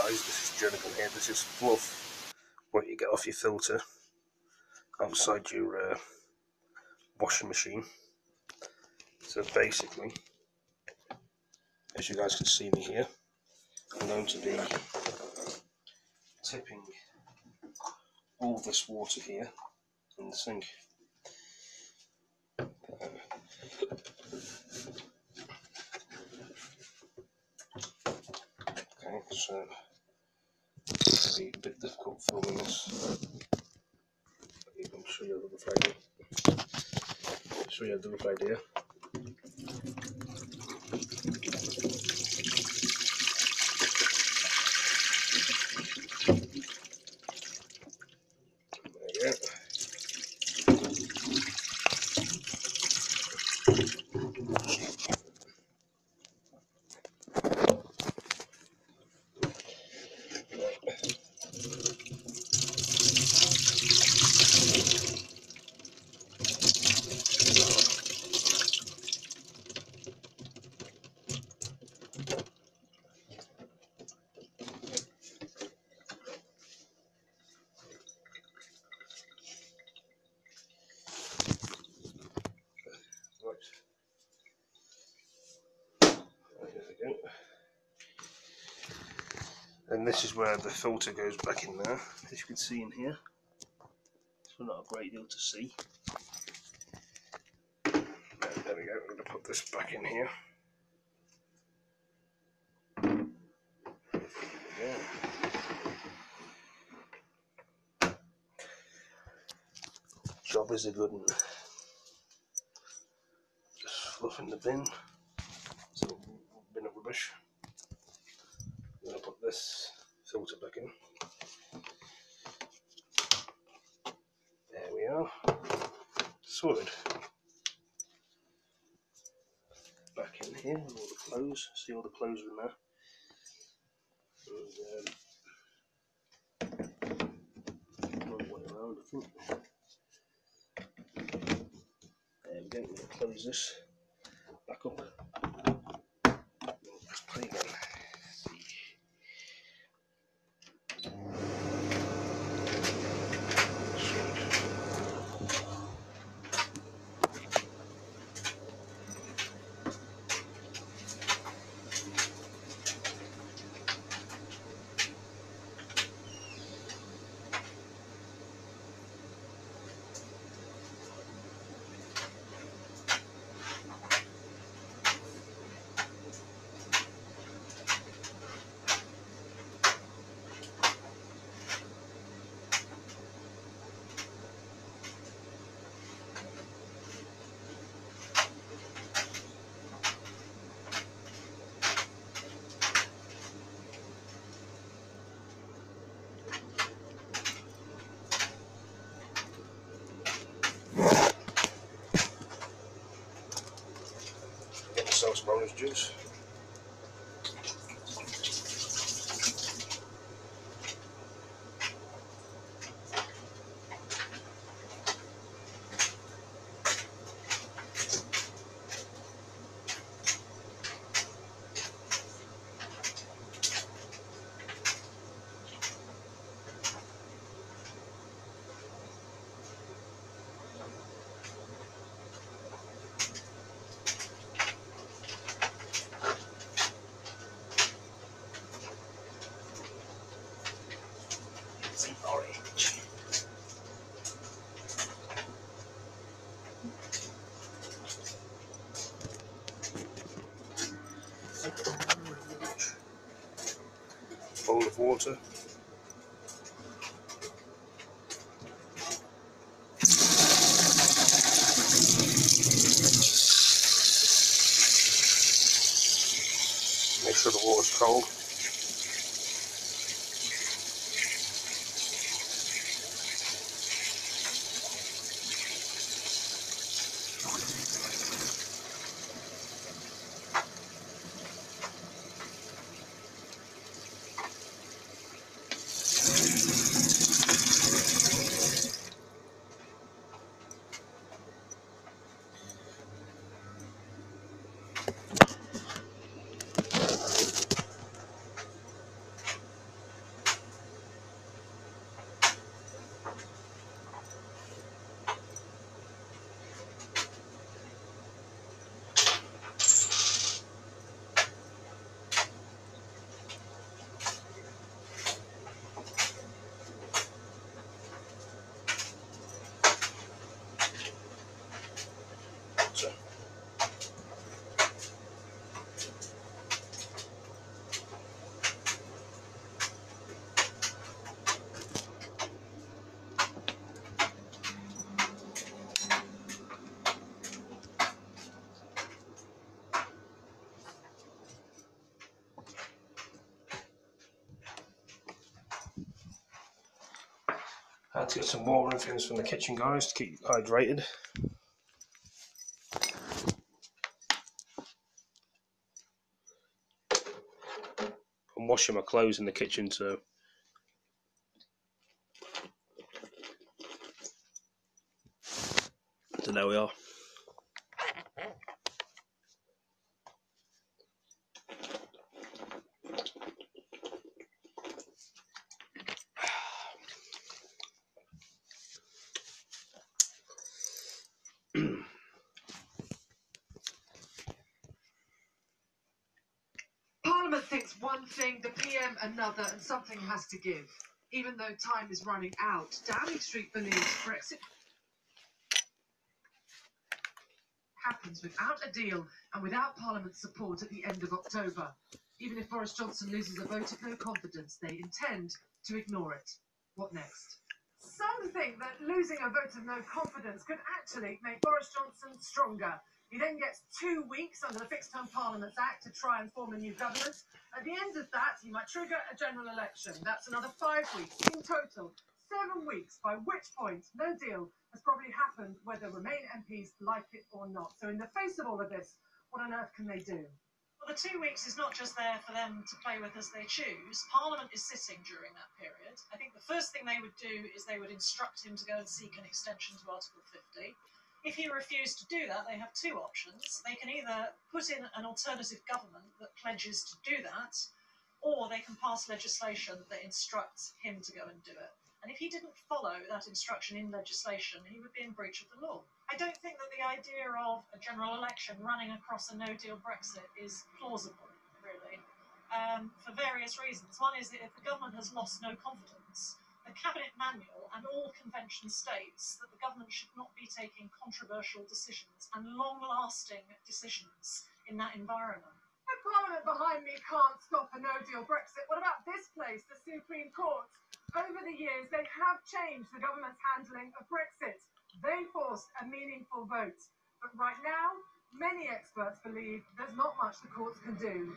guys, this is jerningam here. This is fluff what you get off your filter outside your washing machine. So basically, as you guys can see me here, I'm going to be tipping all this water here in the sink. Okay, so it's going to be a bit difficult filming this. I'll show you a rough idea. Show you a rough idea. There you go. There we go. And this is where the filter goes back in there, as you can see in here. It's not a great deal to see. There we go, I'm going to put this back in here. Yeah. Job is a good one. Just fluff in the bin. It's a bin of rubbish. I'm going to put this filter back in. There we are. Sorted. Back in here with all the clothes. See all the clothes in there. And, one way around, I think. There we go. We'll close this back up. Let's play again. Get myself some orange juice. Some orange. Bowl of water. Make sure the water's cold. Had to get some water and things from the kitchen, guys, to keep hydrated. I'm washing my clothes in the kitchen, so there we are. Parliament thinks one thing, the PM another, and something has to give. Even though time is running out, Downing Street believes Brexit happens without a deal and without Parliament's support at the end of October. Even if Boris Johnson loses a vote of no confidence, they intend to ignore it. What next? Some think that losing a vote of no confidence could actually make Boris Johnson stronger. He then gets 2 weeks under the Fixed Term Parliaments Act to try and form a new government. At the end of that, he might trigger a general election. That's another 5 weeks. In total, 7 weeks, by which point no deal has probably happened, whether Remain MPs like it or not. So in the face of all of this, what on earth can they do? Well, the 2 weeks is not just there for them to play with as they choose. Parliament is sitting during that period. I think the first thing they would do is they would instruct him to go and seek an extension to Article 50. If he refused to do that, they have two options. They can either put in an alternative government that pledges to do that, or they can pass legislation that instructs him to go and do it. And if he didn't follow that instruction in legislation, he would be in breach of the law. I don't think that the idea of a general election running across a no-deal Brexit is plausible, really, for various reasons. One is that if the government has lost no confidence, the Cabinet Manual and all convention states that the government should not be taking controversial decisions and long-lasting decisions in that environment. The Parliament behind me can't stop a no-deal Brexit. What about this place, the Supreme Court? Over the years, they have changed the government's handling of Brexit. They forced a meaningful vote. But right now, many experts believe there's not much the courts can do.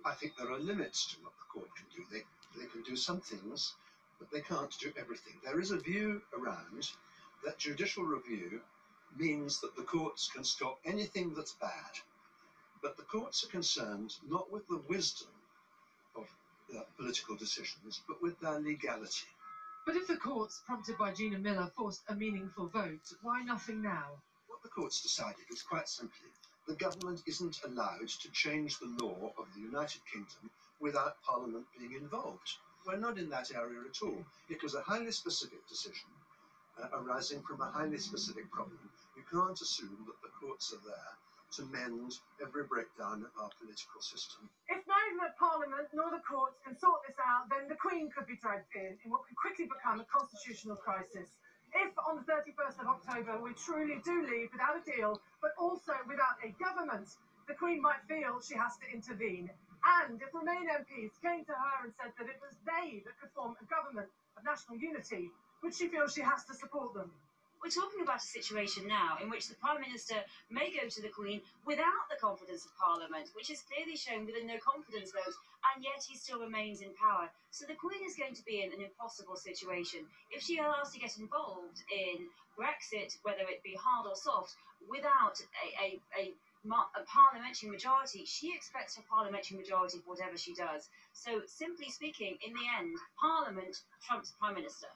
I think there are limits to what the court can do. They can do some things, but they can't do everything. There is a view around that judicial review means that the courts can stop anything that's bad. But the courts are concerned not with the wisdom of political decisions, but with their legality. But if the courts, prompted by Gina Miller, forced a meaningful vote, why nothing now? What the courts decided was quite simply the government isn't allowed to change the law of the United Kingdom without Parliament being involved. We're not in that area at all. It was a highly specific decision arising from a highly specific problem. You can't assume that the courts are there to mend every breakdown of our political system. If neither Parliament nor the courts can sort this out, then the Queen could be dragged in what could quickly become a constitutional crisis. If on the 31st of October we truly do leave without a deal, but also without a government, the Queen might feel she has to intervene. And if Remain MPs came to her and said that it was they that could form a government of national unity, would she feel she has to support them? We're talking about a situation now in which the Prime Minister may go to the Queen without the confidence of Parliament, which is clearly shown with a no-confidence vote, and yet he still remains in power. So the Queen is going to be in an impossible situation. If she allows to get involved in Brexit, whether it be hard or soft, without a parliamentary majority, she expects a parliamentary majority for whatever she does. So simply speaking, in the end, Parliament trumps Prime Minister.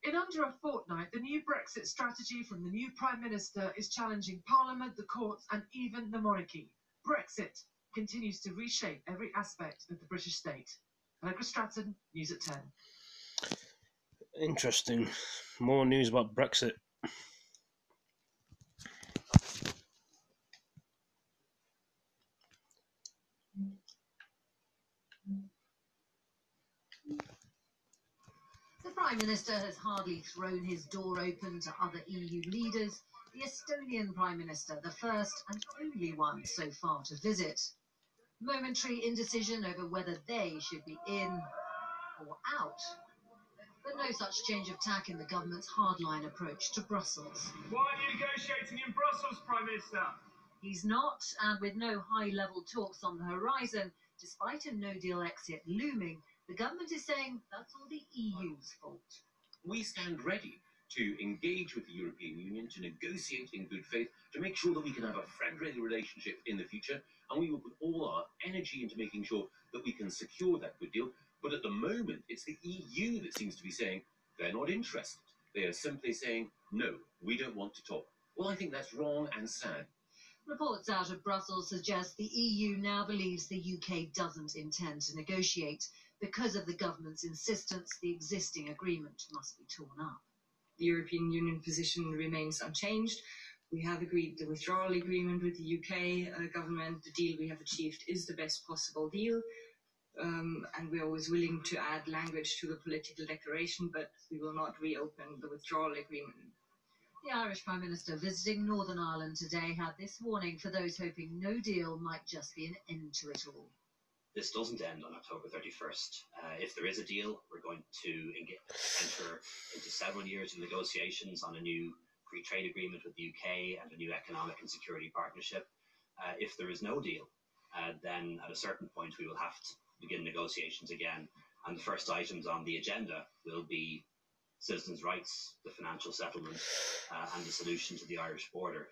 In under a fortnight, the new Brexit strategy from the new Prime Minister is challenging Parliament, the courts and even the monarchy. Brexit continues to reshape every aspect of the British state. Allegra Stratton, News at 10. Interesting. More news about Brexit. The Prime Minister has hardly thrown his door open to other EU leaders. The Estonian Prime Minister, the first and only one so far to visit. Momentary indecision over whether they should be in or out. But no such change of tack in the government's hardline approach to Brussels. Why are you negotiating in Brussels, Prime Minister? He's not, and with no high-level talks on the horizon, despite a no-deal exit looming, the government is saying that's all the EU's fault. We stand ready to engage with the European Union, to negotiate in good faith, to make sure that we can have a friendly relationship in the future, and we will put all our energy into making sure that we can secure that good deal. But at the moment, it's the EU that seems to be saying they're not interested. They are simply saying, no, we don't want to talk. Well, I think that's wrong and sad. Reports out of Brussels suggest the EU now believes the UK doesn't intend to negotiate. Because of the government's insistence, the existing agreement must be torn up. The European Union position remains unchanged. We have agreed the withdrawal agreement with the UK government. The deal we have achieved is the best possible deal. And we're always willing to add language to the political declaration, but we will not reopen the withdrawal agreement. The Irish Prime Minister visiting Northern Ireland today had this warning for those hoping no deal might just be an end to it all. This doesn't end on October 31st. If there is a deal, we're going to enter into several years of negotiations on a new free trade agreement with the UK and a new economic and security partnership. If there is no deal, then at a certain point we will have to begin negotiations again. And the first items on the agenda will be citizens' rights, the financial settlement, and the solution to the Irish border.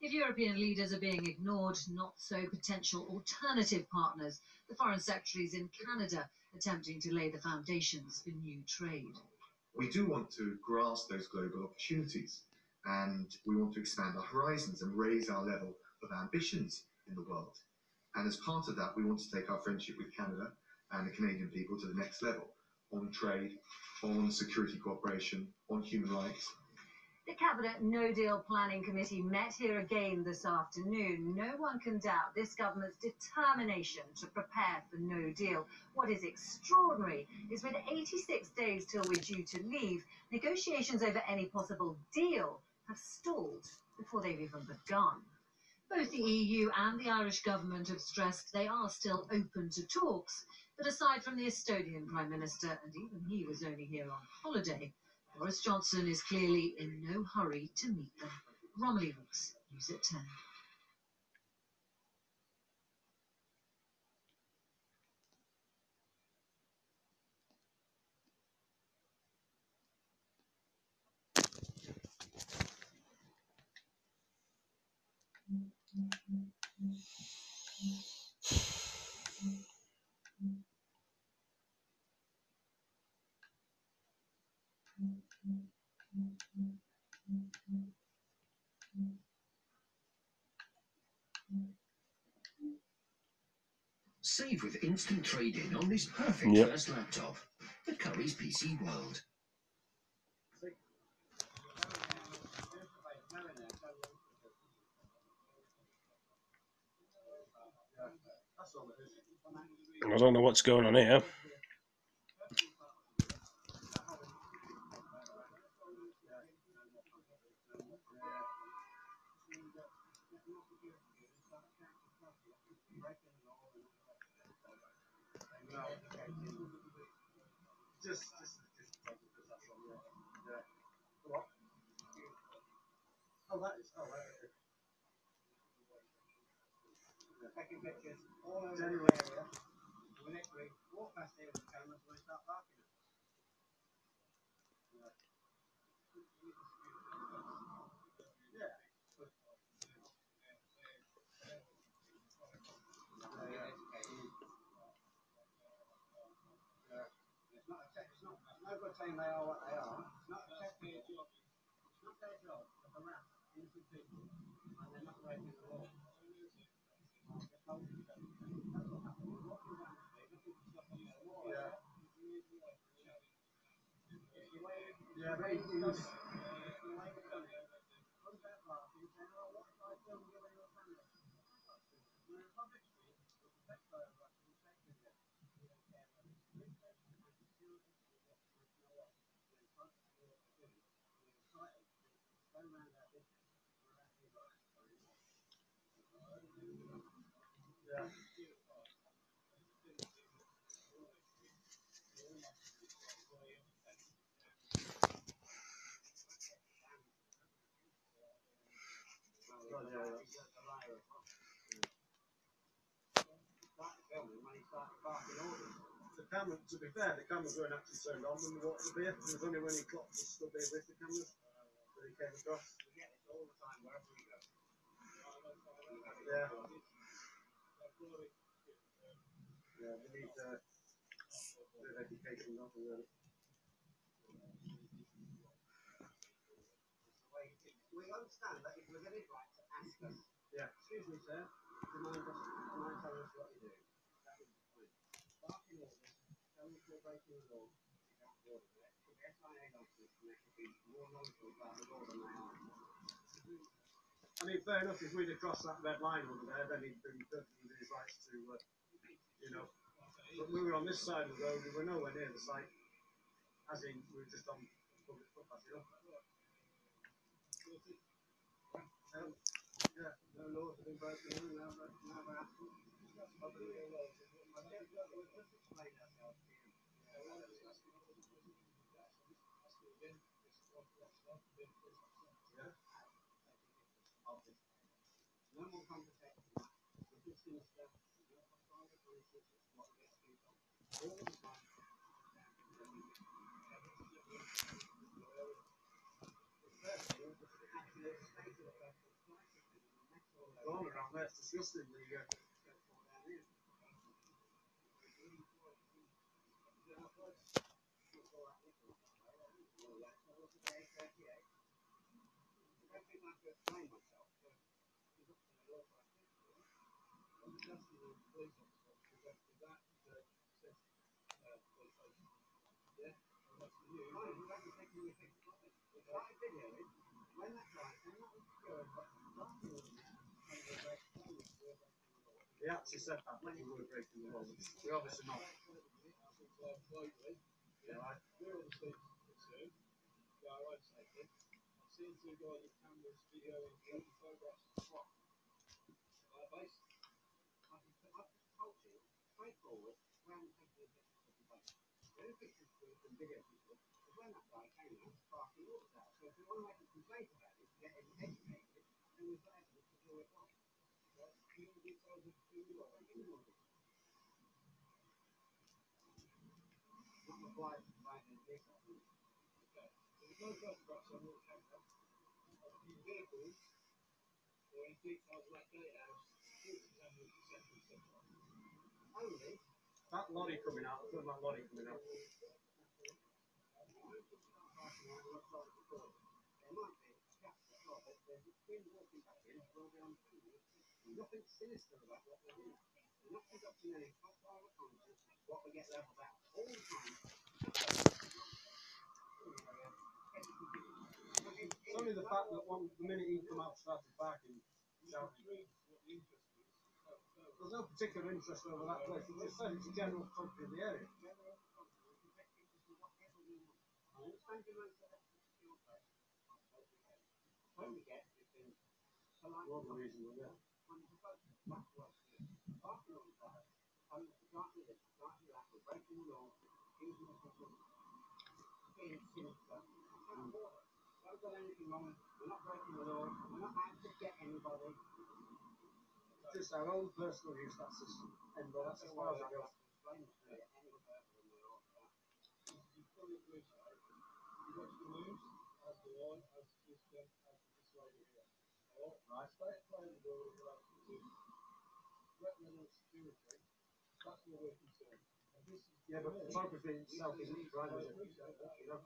If European leaders are being ignored, not so potential alternative partners. The Foreign Secretary's in Canada, attempting to lay the foundations for new trade. We do want to grasp those global opportunities, and we want to expand our horizons and raise our level of ambitions in the world. And as part of that, we want to take our friendship with Canada and the Canadian people to the next level on trade, on security cooperation, on human rights. The Cabinet No Deal Planning Committee met here again this afternoon. No one can doubt this government's determination to prepare for no deal. What is extraordinary is with 86 days till we're due to leave, negotiations over any possible deal have stalled before they've even begun. Both the EU and the Irish government have stressed they are still open to talks, but aside from the Estonian Prime Minister, and even he was only here on holiday, Boris Johnson is clearly in no hurry to meet them. Romilly Weeks, News at 10. Save with instant trade-in on this perfect first laptop. The Curry's PC World. I don't know what's going on here. Taking pictures all over the area. We literally walk past here with the cameras and we start barking at them. It's no good saying they are what they are. It's not their job. It's not their job to harass innocent people and they're not breaking the law. Yeah, but it's the way we've done it. What about barking? Saying, oh, what if I film you on your camera? We're in a public street, we'll protect photographs, we'll take video. We don't care whether it's police station, and security, or what, you know what? We're entitled to do what we're doing. We're entitled to go around our business. We're actually got yeah. Started filming when he started barking orders. camera, to be fair, the cameras weren't actually turned on when we walked the beer. It was only when he clocked the stood there with the cameras that he came across. We get this all the time wherever we go. Yeah. Yeah, we need a bit of education, don't we, really? We understand that if we're going to right to ask us, Yeah. excuse me, sir, do you mind telling us what you do? That would be fine. Barking orders, telling us we're breaking the law, you can't order it. If the SIA officers and they should be more knowledgeable about the law than they are. I mean, fair enough, if we'd have crossed that red line over there, then he'd been perfectly within his rights to, you know. But we were on this side of the road, we were nowhere near the site, as in, we were just on public footpath, you know. Yeah, no laws have been broken in, now we're asking. Probably no laws. We'll just explain ourselves to you. No more conversation. We're just going to start. No possible policies, what we get to do. All the time. Going around there, it's disgusting. They actually said that when we were breaking the law. We're obviously not. Yeah, right. We're obviously concerned for our own safety. I've seen two guys with cameras videoing taking photographs of the spot. Based. I've just told you, straightforward, we haven't taken any pictures of the place. The only pictures we can video people is when that guy came out to park the orders out. So if we want to make a complaint about it, to get educated, then we've got evidence to do it right. You know the details of who you are. Not required to provide any details. Okay. There's no photographs on your camera of any vehicles or any details of that gatehouse, security cameras, etc. Only That lorry coming out, I feel that lorry coming out. there might be a chap that saw it, they've been walking back in, will be on camera. Nothing sinister about what they're doing. They're not conducting any hostile reconnaissance, what we get levelled out all the time. It's only the fact that the minute he come out started barking, shouting. There's no particular interest over that place. It just says it's a general company in the area. When we get these things, More the reason we're there. when you go back to us, barking on the side, telling us exactly this, exactly that, we're breaking the law, using us as being sinister. Don't do anything wrong, we're not breaking the law, we're not out to get anybody. It's just our own personal use, that's just, and that's as far as it goes. You fully appreciate. You watch the news, as do I, as this lady here. Right. They play the role in relation to threat level of security. That's where we're concerned. And this is Yeah, but photography itself isn't crime, is it? You know?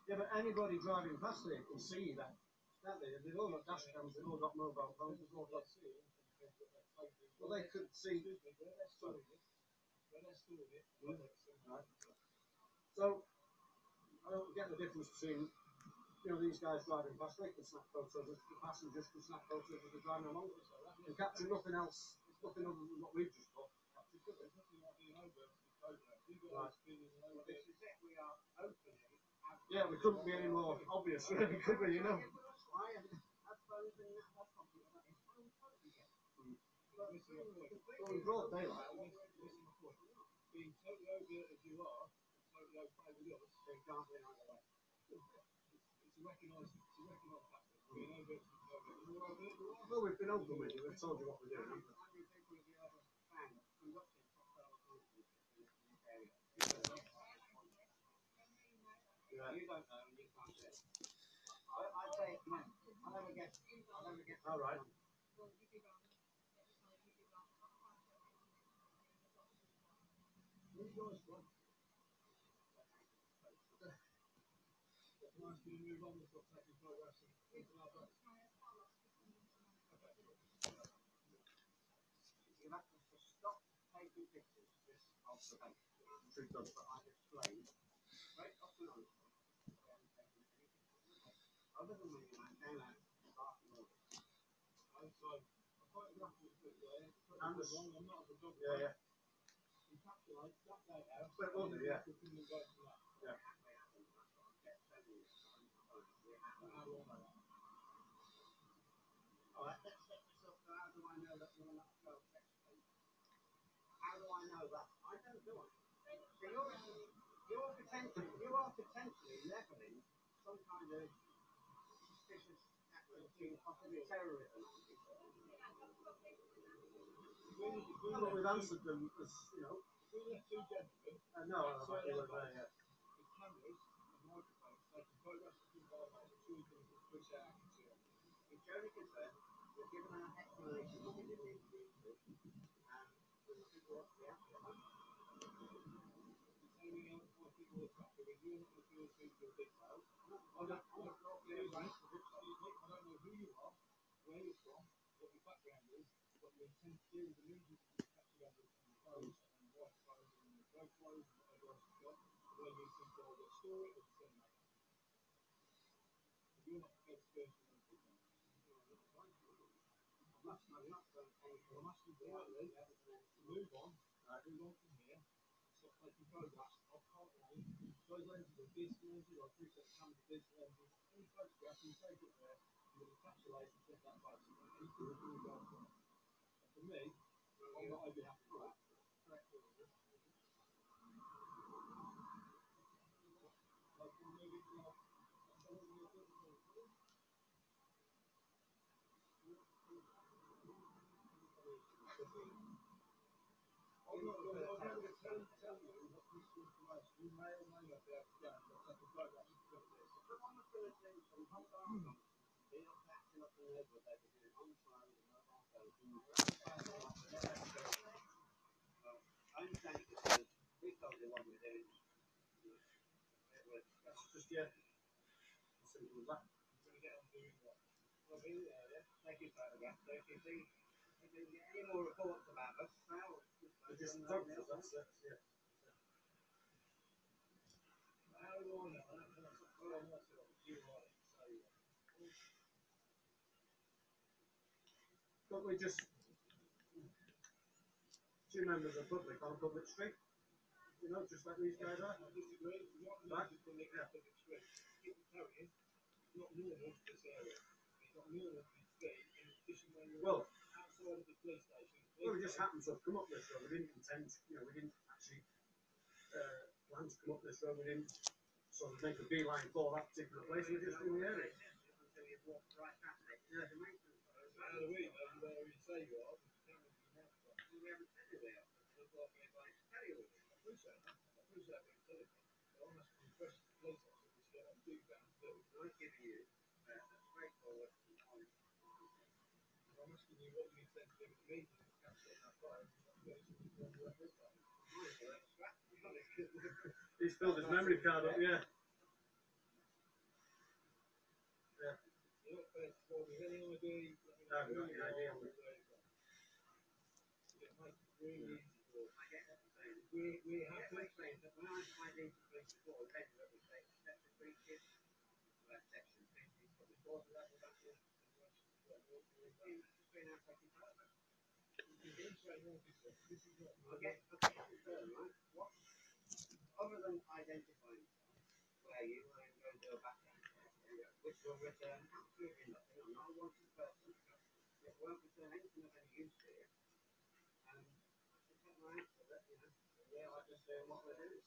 Yeah, but anybody driving past there can see that, can't they? They've all got dash cams, they've all got mobile phones, they've all got... Well, they could see... Right. So, I don't get the difference between, you know, these guys driving past, they can snap photos, the passengers can snap photos as they're driving along, and capture nothing else, nothing other than what we've just got. Right. Yeah, we couldn't be any more obvious, really, could we, you know? Well, in broad daylight. Being totally overt as you are, and totally okay with us, they can't be either way. It's a recognised tactic. Being overt is overt. The more overt you are, Well, we've been open with you, we've told you what we're doing, haven't we? Yeah. You don't know and you can't do it. I say, man, I never get. All right. Who's yours from? Nice to move on with what's taking progress and things like that. You have to stop taking pictures of this observation. But I've explained straight off and honestly, I haven't taken any pictures of the place. Other than when I came out last morning. So I photographed this bit there. I'm not a dog. Yeah, yeah. Encapsulate that day out. Well, it will do, yeah. Yeah. Alright, let's set this up. How do I know that you're not a child sex offender? How do I know that? I don't do it. So you are potentially levelling some kind of suspicious activity, possibly terrorism. But we've answered them as, you know. We left two gentlemen. No, I thought they were there, yeah. With cameras and microphones taking photographs of people by the two things that push out into it. In Jerry concerned, we've given our explanation what we didn't need to do, and we're looking for what we actually have. Telling me how people are tracking, and you're not looking at people details. I don't know who you are, where you're from, what your background is, what you intend to do with the media to capture together on the phones and microphones and the GoPros and whatever else you've got, where you think they'll get story or disseminate. If you're not prepared to go to those people, I'm asking politely to move on from here, stop taking photographs of partners. Those lenses are disc lenses, I appreciate the cameras are disc lenses. Any photograph you take it there, you will encapsulate and get that back to me. Anything that you go for. And for me, I'd be happy with that. I'm not going to tell you what useful information you may or may not be able to get, but take a photograph of this. Someone was going to send some mobile deal catching up the neighbourhood they were doing on the phone and mobile phones. I understand it because we told you what we're doing. That's just yet. As simple as that. We're going to get on doing what? Well, be there, yeah. Taking photographs. So if you see any more reports about us, now just photographs, that's it, yeah. How do I know? But we just two members of the public on a public street, you know, just like these guys are. I disagree. You're not the public on a public street. People carrying it's not normal for this area. It's not normal for you to be in a position where you're outside of the police station. Well, it just happened to have come up this road. We didn't intend, you know, we didn't actually plan to come up this road. We didn't sort of make a beeline for that particular place. We were just in the area. Until you walk right past it. Yeah. How do we know where you say you are? We haven't said who they are. We've got everybody to tell you who they are. I appreciate that. I appreciate what you're telling me. But I'm asking you questions to police officers, which they don't do that. I'm giving you a straightforward and honest answer. I'm asking you what you intend to do with the media to capture that fire. He's filled his memory card up, yeah. Yeah. You're not prepared to tell me any idea. I haven't got any idea. Really easy for us. I get what you're saying. We have to explain that when I've identified before, the paper that we say section breaches, that section breaches, but before the level that is, just going out taking photographs. This is not. I get concerned, right? What? Other than identifying where you are and go and do a background check, which will return absolutely nothing. I'm not a wanted person. It won't return anything of any use to you. And to get my answer that, you know, we are just doing what we're doing.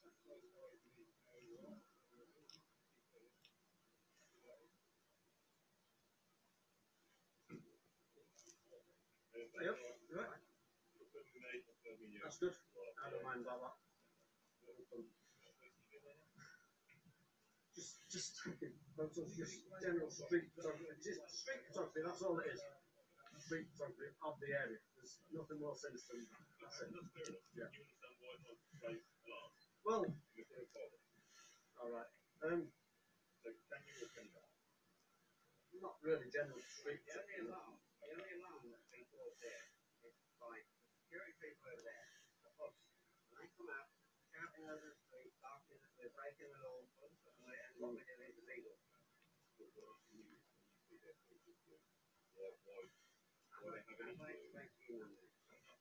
Yep, right. That's good. I don't mind about that. Just general street photography. Just street photography, that's all it is. Street photography of the area. There's nothing more sinister than that. That's it. Yeah. Well, all right. Not really general street photography. The only alarm that's been brought there is by security people over there. The pubs. When they come out, shouting over the street, barking that we're breaking the law, and what we're doing is illegal.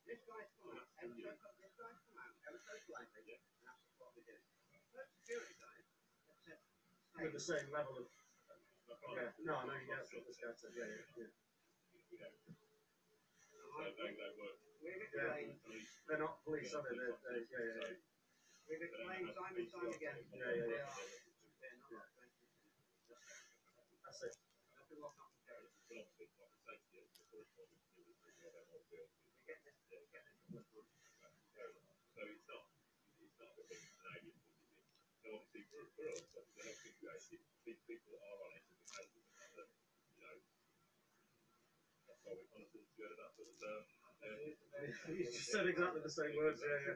This guy's come out, ever so slightly, and that's what we're doing. But security guys have said, With the same level of. Yeah. No, I know you get what this guy said. Yeah. we've explained, They're not police, are they? Yeah. we've explained time and time again. Yeah. They're not. That's it. Nothing more complicated. You just said exactly the same words. Yeah.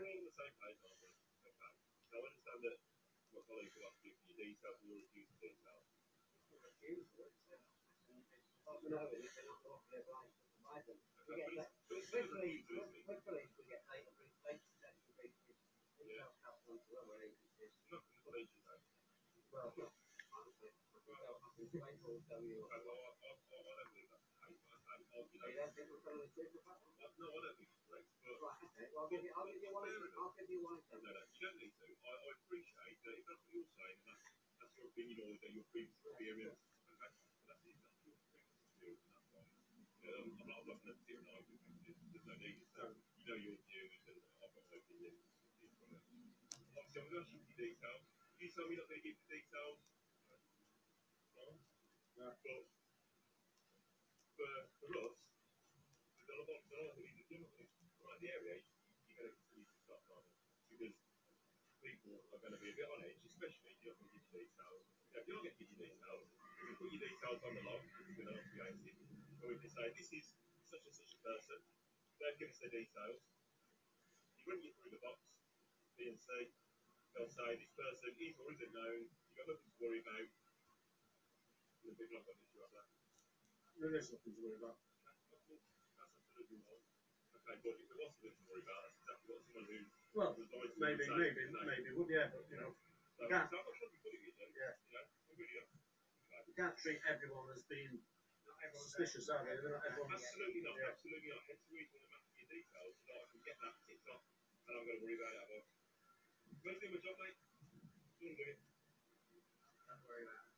I'll give you one. I'll give you one example. No, you don't need to. I appreciate that if that's what you're saying, and that's your opinion or your previous experience. Okay, that's your previous experience, and that's fine. I'm not going to sit and argue with you. There's no need. So you know your views, and I've got my opinion. Obviously, I'm going to ask you for details. You tell me not going to give the details. No. But for us, there's a lot of things that you're not going to right in the area. You're going to continue to stop running because people are going to be a bit on edge, especially if you're not going to give you details. If you're not going to give you details, you can put your details on the log, it's going to update it. Or we can say, this is such and such a person, they'll give us their details. You run you through the box, B and C, they'll say, this person is or isn't known, you've got nothing to worry about. The big lot got an issue like that. There is nothing to worry about. That's absolutely wrong. Okay, but if there was something to worry about, that's exactly what someone who Well, maybe, would, yeah, but you know, you can't. Yeah. You can't treat everyone as being suspicious, are they? They're not everyone. Absolutely not. Yeah. Absolutely not. Hence the reason I map your details so that I can get that ticked off, and I'm going to worry about it. I'm going to do my job, mate. I'm going to do it. Don't worry about it.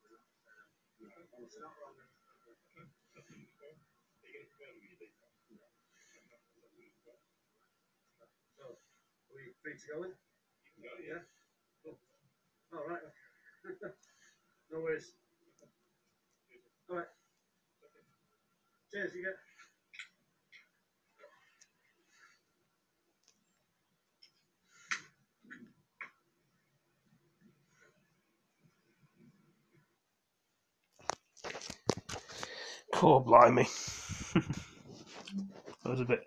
It's not wrong. Okay. Absolutely fine. Are you going to provide me with your details? No. Okay. That's absolutely fine. So, are we free to go in? You can go, yeah. Cool. All right. No worries. All right. Cheers, you get. Poor blimey. That was a bit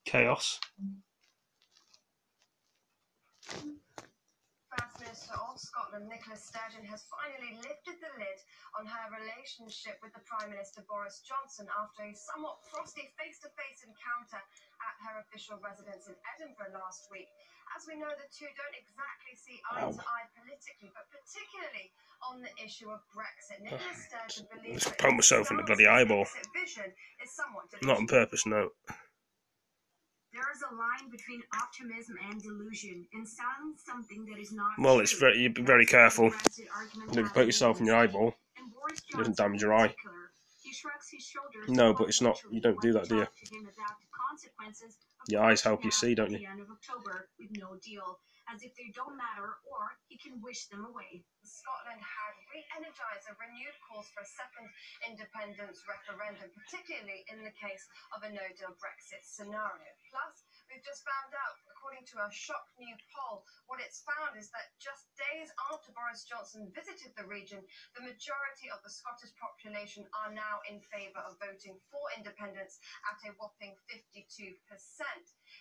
chaos. First Minister of Scotland, Nicola Sturgeon, has finally lifted the lid on her relationship with the Prime Minister Boris Johnson after a somewhat frosty face-to-face encounter at her official residence in Edinburgh last week. As we know, the two don't exactly see eye to eye politically, but particularly on the issue of Brexit. Nicola Sturgeon believes that Poke myself in the bloody eyeball. Brexit vision is somewhat Not on purpose, no. There is a line between optimism and delusion, and selling something that is not Well, true. it's very, you be very careful. If you put yourself in your eyeball, it doesn't damage your eye. He shrugs his shoulders. No, but it's not. You don't do that, do you? Your eyes help you see, don't you? At the end of October with no deal, as if they don't matter, or he can wish them away. Scotland had re-energised and renewed calls for a second independence referendum, particularly in the case of a no-deal Brexit scenario. Plus, We've just found out, according to a shock new poll, what it's found is that just days after Boris Johnson visited the region, the majority of the Scottish population are now in favour of voting for independence at a whopping 52%.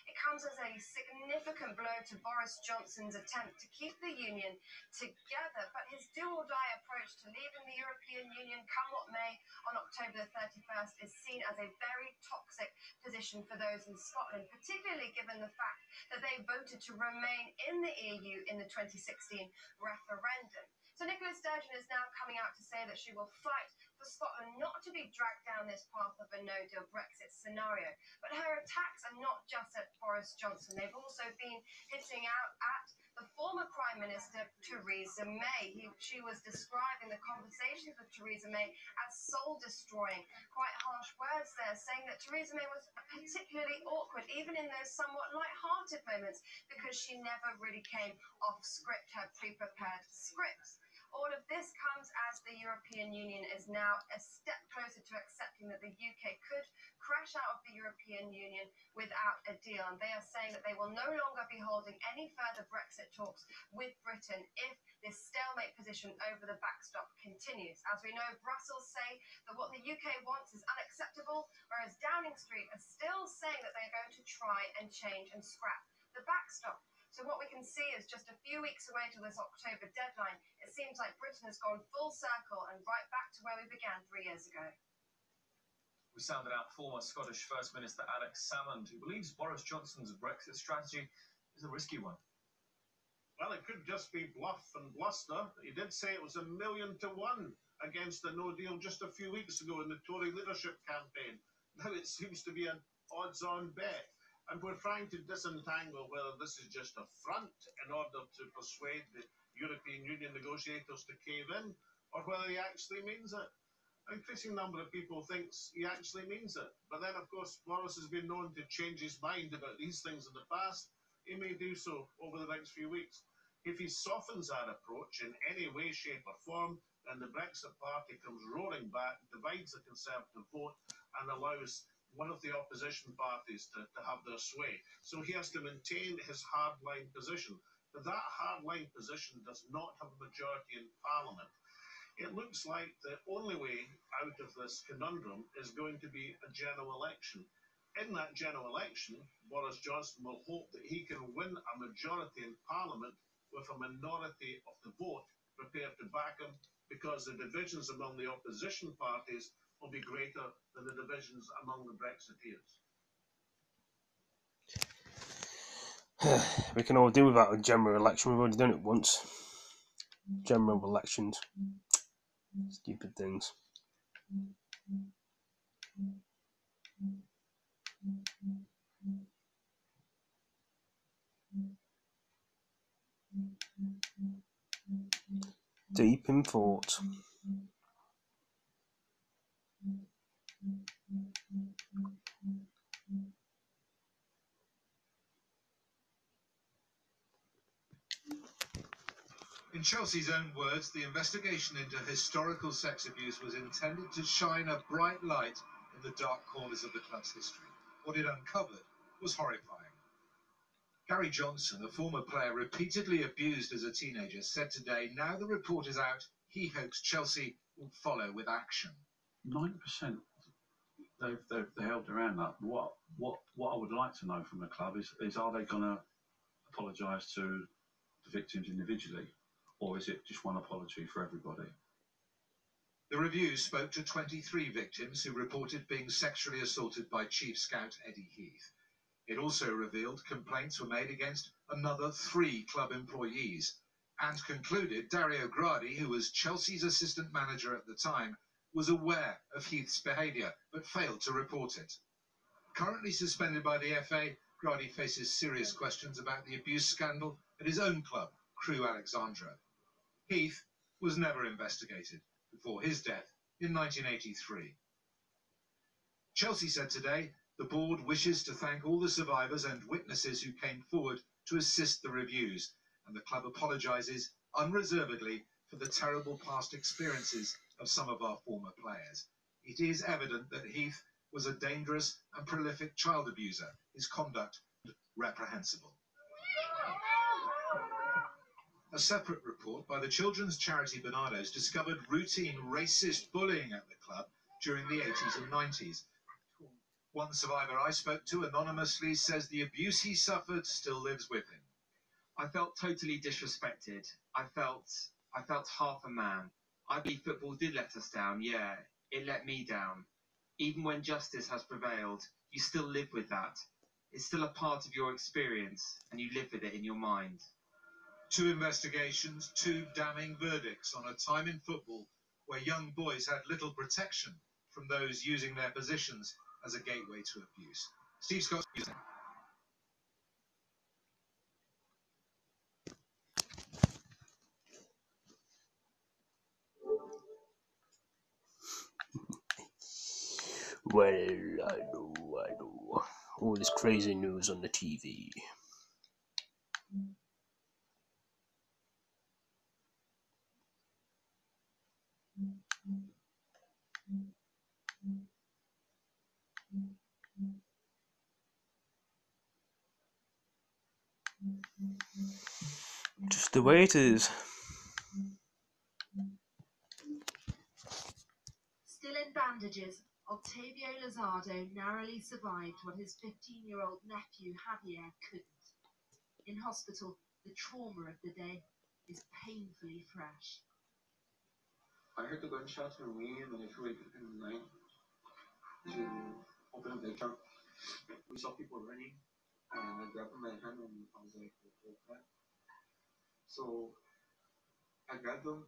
It comes as a significant blow to Boris Johnson's attempt to keep the union together, but his do-or-die approach to leaving the European Union, come what may, on October the 31st is seen as a very toxic position for those in Scotland, particularly given the fact that they voted to remain in the EU in the 2016 referendum. So Nicola Sturgeon is now coming out to say that she will fight for Scotland not to be dragged down this path of a no-deal Brexit scenario. But her attacks are not just at Boris Johnson. They've also been hitting out at the former Prime Minister, Theresa May. She was describing the conversations with Theresa May as soul-destroying. Quite harsh words there, saying that Theresa May was particularly awkward, even in those somewhat light-hearted moments, because she never really came off script, her pre-prepared scripts. All of this comes as the European Union is now a step closer to accepting that the UK could crash out of the European Union without a deal. And they are saying that they will no longer be holding any further Brexit talks with Britain if this stalemate position over the backstop continues. As we know, Brussels say that what the UK wants is unacceptable, whereas Downing Street are still saying that they're going to try and change and scrap the backstop. So what we can see is just a few weeks away to this October deadline. It seems like Britain has gone full circle and right back to where we began 3 years ago. We sounded out former Scottish First Minister Alex Salmond, who believes Boris Johnson's Brexit strategy is a risky one. Well, it could just be bluff and bluster. He did say it was 1,000,000 to 1 against a no deal just a few weeks ago in the Tory leadership campaign. Now it seems to be an odds-on bet. And we're trying to disentangle whether this is just a front in order to persuade the European Union negotiators to cave in, or whether he actually means it. An increasing number of people thinks he actually means it. But then, of course, Boris has been known to change his mind about these things in the past. He may do so over the next few weeks. If he softens our approach in any way, shape or form, then the Brexit party comes roaring back, divides the Conservative vote and allows one of the opposition parties to have their sway. So he has to maintain his hardline position. But that hardline position does not have a majority in Parliament. It looks like the only way out of this conundrum is going to be a general election. In that general election, Boris Johnson will hope that he can win a majority in Parliament with a minority of the vote prepared to back him, because the divisions among the opposition parties will be greater than the divisions among the Brexiteers. We can all do without a general election. We've already done it once. General elections. Stupid things. Deep in thought. In Chelsea's own words, the investigation into historical sex abuse was intended to shine a bright light in the dark corners of the club's history. What it uncovered was horrifying. Gary Johnson, a former player repeatedly abused as a teenager, said today, now the report is out, he hopes Chelsea will follow with action. 90% they've held around that. What I would like to know from the club is are they going to apologise to the victims individually, or is it just one apology for everybody? The review spoke to 23 victims who reported being sexually assaulted by Chief Scout Eddie Heath. It also revealed complaints were made against another 3 club employees, and concluded Dario Gradi, who was Chelsea's assistant manager at the time, was aware of Heath's behaviour but failed to report it. Currently suspended by the FA, Gradi faces serious questions about the abuse scandal at his own club, Crewe Alexandra. Heath was never investigated before his death in 1983. Chelsea said today the board wishes to thank all the survivors and witnesses who came forward to assist the reviews, and the club apologises unreservedly for the terrible past experiences of some of our former players. It is evident that Heath was a dangerous and prolific child abuser. His conduct reprehensible. A separate report by the children's charity Barnardo's discovered routine racist bullying at the club during the 80s and 90s. One survivor I spoke to anonymously says the abuse he suffered still lives with him. I felt totally disrespected. I felt half a man. I believe football did let us down, yeah. It let me down. Even when justice has prevailed, you still live with that. It's still a part of your experience, and you live with it in your mind. 2 investigations, 2 damning verdicts on a time in football where young boys had little protection from those using their positions as a gateway to abuse. Steve Scott. Well, I know. All this crazy news on the TV. Just the way it is. Still in bandages, Octavio Lozado narrowly survived what his 15-year-old nephew Javier couldn't. In hospital, the trauma of the day is painfully fresh. I heard the gunshot from me and then I wake up in the night to open up the trunk. We saw people running and I grabbed him by the hand and I was like, what? So I grabbed them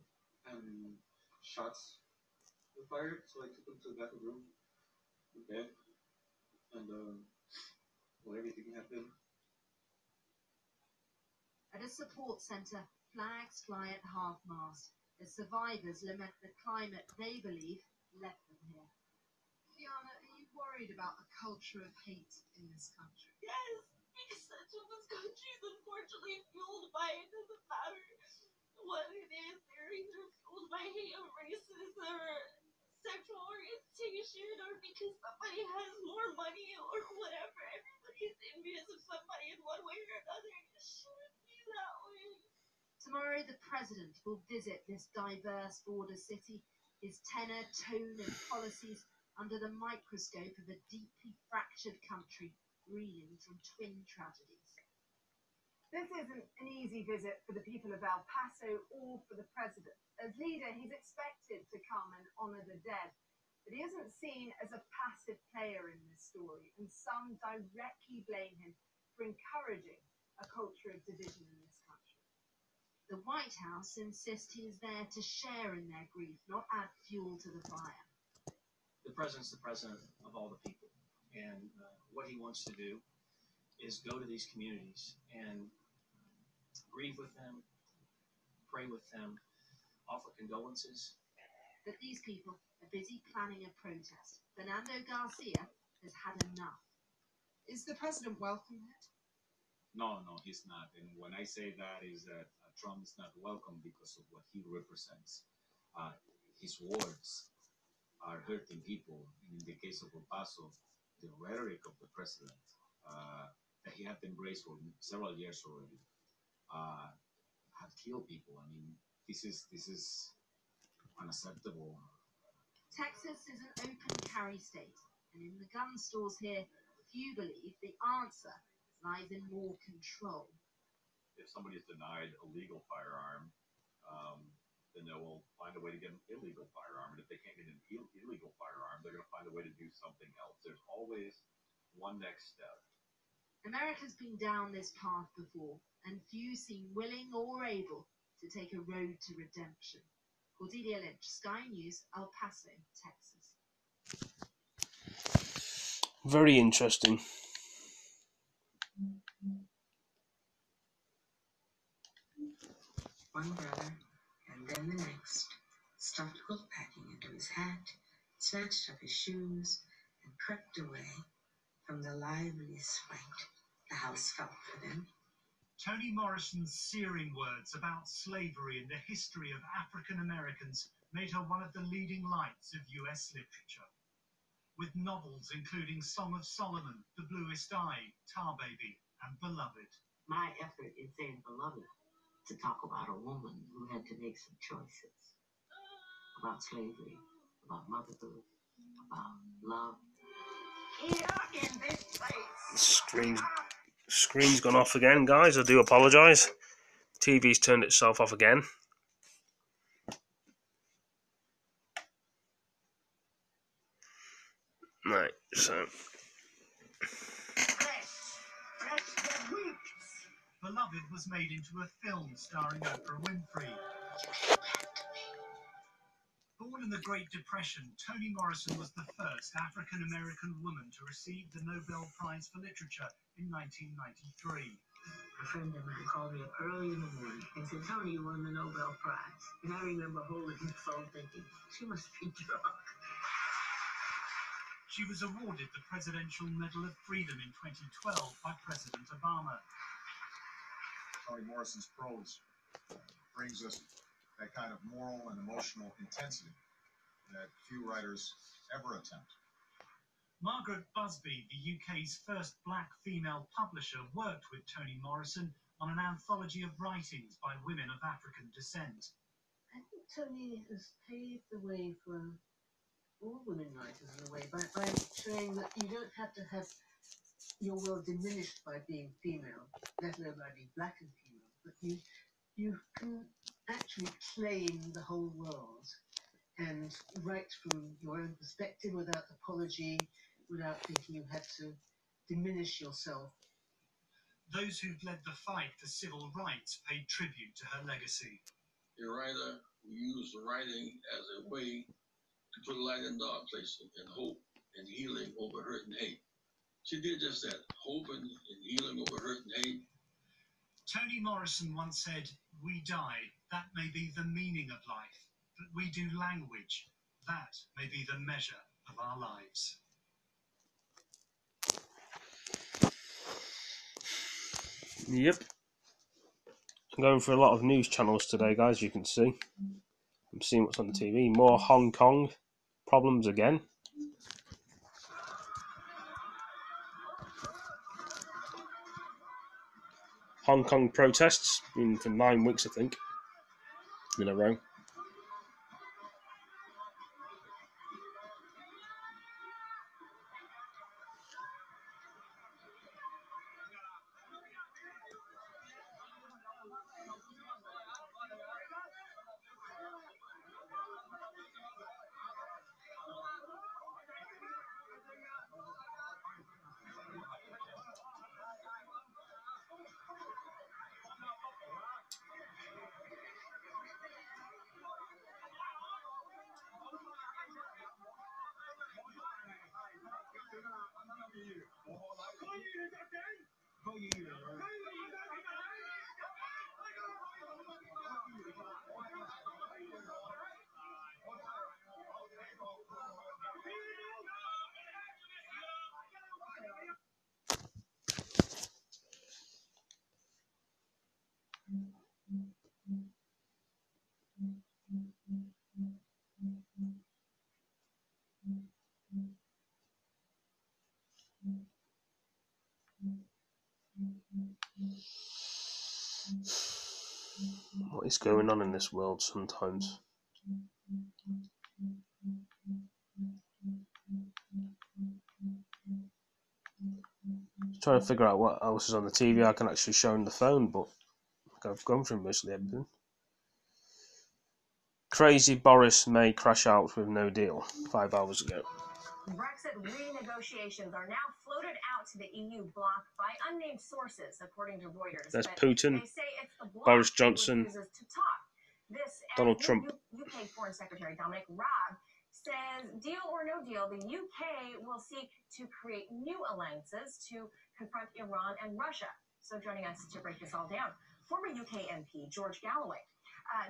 and shots were fired, so I took him to the back of the room, the bed, and everything happened. At a support centre, flags fly at half-mast as survivors lament the climate they believe left them here. Fiona, are you worried about the culture of hate in this country? Yes, because such of this country is unfortunately fueled by, it doesn't matter what it is, they're either fueled by hate of racism or sexual orientation or because somebody has more money or whatever. Everybody's envious of somebody in one way or another. It shouldn't be that way. Tomorrow, the president will visit this diverse border city, his tenor, tone and policies under the microscope of a deeply fractured country reeling from twin tragedies. This isn't an easy visit for the people of El Paso or for the president. As leader, he's expected to come and honour the dead, but he isn't seen as a passive player in this story, and some directly blame him for encouraging a culture of division in this country. The White House insists he is there to share in their grief, not add fuel to the fire. The president's the president of all the people, and what he wants to do is go to these communities and grieve with them, pray with them, offer condolences. But these people are busy planning a protest. Fernando Garcia has had enough. Is the president welcome yet? No, he's not. And when I say that is that Trump is not welcome because of what he represents. His words are hurting people. And in the case of El Paso, the rhetoric of the president that he had embraced for several years already have killed people. I mean, this is unacceptable. Texas is an open carry state, and in the gun stores here, few believe the answer lies in more control. If somebody is denied a legal firearm, then they will find a way to get an illegal firearm. And if they can't get an illegal firearm, they're going to find a way to do something else. There's always one next step. America's been down this path before, and few seem willing or able to take a road to redemption. Cordelia Lynch, Sky News, El Paso, Texas. Very interesting. One brother, and then the next, stuffed quilt packing into his hat, snatched up his shoes, and crept away from the liveliest fight the house felt for them. Toni Morrison's searing words about slavery and the history of African Americans made her one of the leading lights of US literature. With novels including Song of Solomon, The Bluest Eye, Tar Baby, and beloved. My effort in saying beloved to talk about a woman who had to make some choices about slavery, about motherhood, about love. Here in this place. Screen's gone off again, guys. I do apologise. TV's turned itself off again. Right, so. Beloved was made into a film starring Oprah Winfrey. Born in the Great Depression, Toni Morrison was the first African-American woman to receive the Nobel Prize for Literature in 1993. A friend of mine called me up early in the morning and said, Toni, you won the Nobel Prize. And I remember holding the phone thinking, she must be drunk. She was awarded the Presidential Medal of Freedom in 2012 by President Obama. Toni Morrison's prose brings us that kind of moral and emotional intensity that few writers ever attempt. Margaret Busby, the UK's first black female publisher, worked with Toni Morrison on an anthology of writings by women of African descent. I think Toni has paved the way for all women writers in a way by showing that you don't have to have your will diminished by being female, let alone by being black and female, but you can actually claim the whole world and write from your own perspective without apology, without thinking you had to diminish yourself. Those who've led the fight for civil rights paid tribute to her legacy. A writer who used writing as a way to put light in dark places and hope and healing over hurt and hate. She did just that, hope and healing over hurt and hate. Toni Morrison once said, "We die, that may be the meaning of life, but we do language, that may be the measure of our lives." Yep. I'm going for a lot of news channels today, guys, you can see. I'm seeing what's on the TV. More Hong Kong problems again. Hong Kong protests, been for 9 weeks, I think, in a row. What is going on in this world sometimes? Trying to figure out what else is on the TV I can actually show on the phone, but I've gone through mostly everything. Crazy Boris May crash out with no deal 5 hours ago. Brexit renegotiations are now floated out to the EU bloc by unnamed sources, according to Reuters. There's but Putin, they say it's the bloc Boris Johnson, that refuses to talk. This Donald Trump. UK Foreign Secretary Dominic Raab says, deal or no deal, the UK will seek to create new alliances to confront Iran and Russia. So joining us to break this all down, former UK MP George Galloway.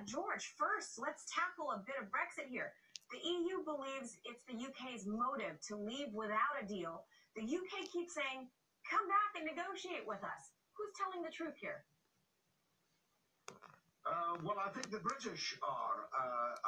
George, first, let's tackle a bit of Brexit here. The EU believes it's the UK's motive to leave without a deal. The UK keeps saying, come back and negotiate with us. Who's telling the truth here? Well, I think the British are,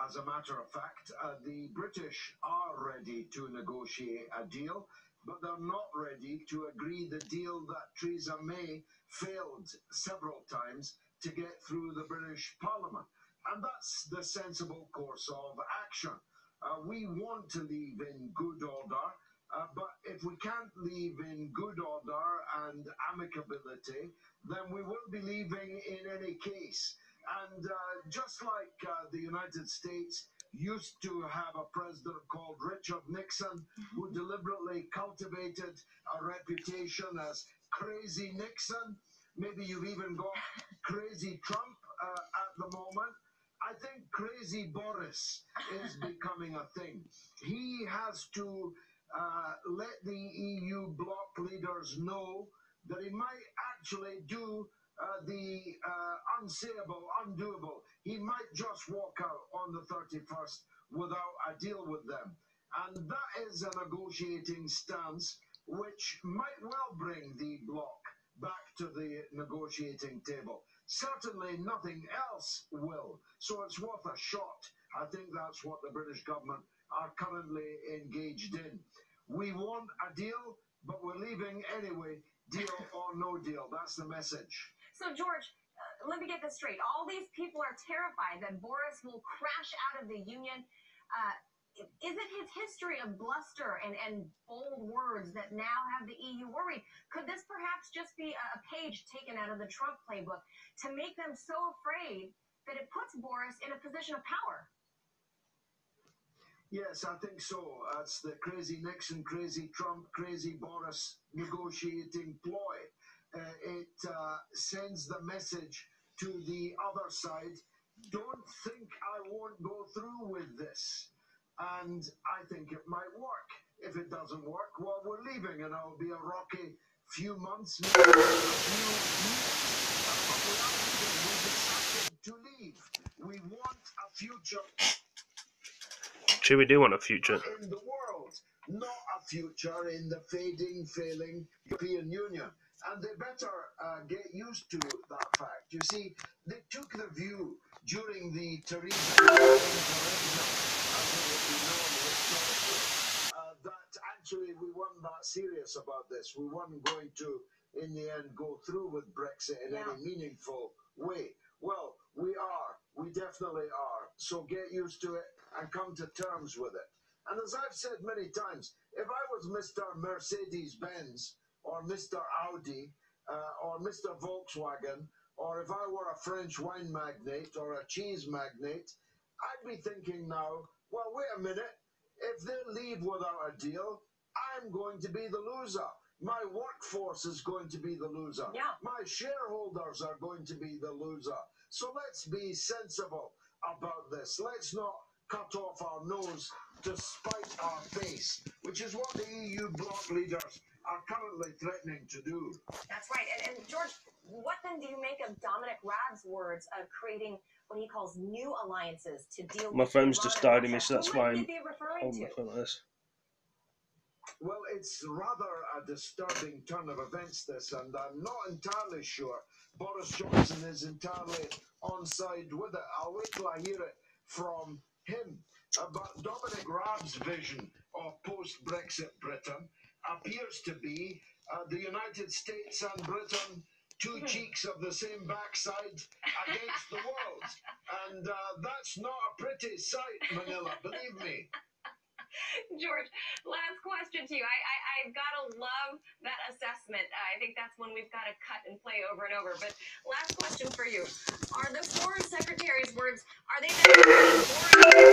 as a matter of fact. The British are ready to negotiate a deal. but they're not ready to agree the deal that Theresa May failed several times to get through the British Parliament. And that's the sensible course of action. We want to leave in good order, but if we can't leave in good order and amicability, then we will be leaving in any case. And just like the United States used to have a president called Richard Nixon, who deliberately cultivated a reputation as Crazy Nixon, maybe you've even got Crazy Trump at the moment. I think Crazy Boris is becoming a thing. He has to let the EU bloc leaders know that he might actually do the unsayable, undoable. He might just walk out on the 31st without a deal with them. And that is a negotiating stance which might well bring the bloc back to the negotiating table. Certainly nothing else will. So it's worth a shot. I think that's what the British government are currently engaged in. We want a deal, but we're leaving anyway, deal or no deal. That's the message. So, George, let me get this straight. All these people are terrified that Boris will crash out of the Union. Is it his history of bluster and bold words that now have the EU worried? Could this perhaps just be a page taken out of the Trump playbook to make them so afraid that it puts Boris in a position of power? Yes, I think so. That's the Crazy Nixon, Crazy Trump, Crazy Boris negotiating ploy. It sends the message to the other side, don't think I won't go through with this. And I think it might work. If it doesn't work, well, we're leaving, and it'll be a rocky few months, maybe a few years. But we are leaving. We've decided to leave. We want a future. Actually, we do want a future In the world, not a future in the fading, failing European Union. And they better get used to that fact. You see, they took the view during the Theresa May that actually we weren't that serious about this. We weren't going to, in the end, go through with Brexit in any meaningful way. Well, we are. We definitely are. So get used to it and come to terms with it. And as I've said many times, if I was Mr. Mercedes-Benz or Mr. Audi or Mr. Volkswagen, or if I were a French wine magnate or a cheese magnate, I'd be thinking now, well, wait a minute, if they leave without a deal, I'm going to be the loser. My workforce is going to be the loser. My shareholders are going to be the loser. So let's be sensible about this. Let's not cut off our nose to spite our face, which is what the EU bloc leaders are currently threatening to do. That's right. And George, what then do you make of Dominic Raab's words of creating what he calls new alliances to deal My with phone's just died in me, so Who that's might why he I'm be referring holding to? my phone like this. Well, it's rather a disturbing turn of events, this, and I'm not entirely sure Boris Johnson is entirely on side with it. I'll wait till I hear it from him. But Dominic Raab's vision of post-Brexit Britain appears to be the United States and Britain, two cheeks of the same backside against the world. And that's not a pretty sight, Manila, believe me. George, last question to you. I've got to love that assessment. I think that's one we've got to cut and play over and over. But last question for you. Are the Foreign Secretary's words, are they boring